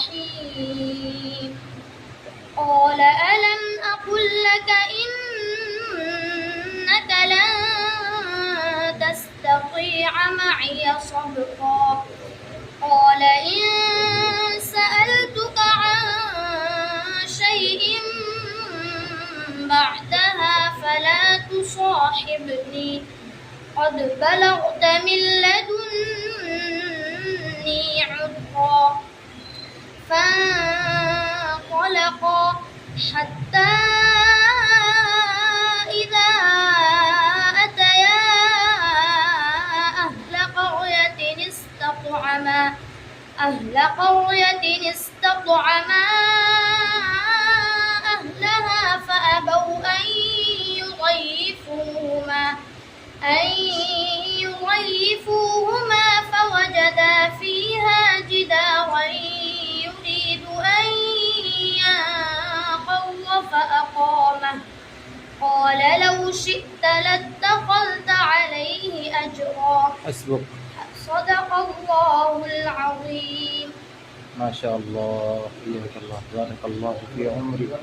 الرحيم قال ألم أقل لك إنك لن تستطيع معي صبرا قال إن سألتك عن شيء بعدها فلا تصاحبني قد بلغت من لدني عذرا فانطلقا حتى إذا أتيا أهل قرية استطعما أهلها فأبوا أن يضيفوهما فوجدا فيها جدارا يريد أن ينقض فأقامه قال لو شئت لاتخذت عليه أجرا حسبك. صدق الله العظيم. ما شاء الله، حياك الله، بارك الله في عمرك.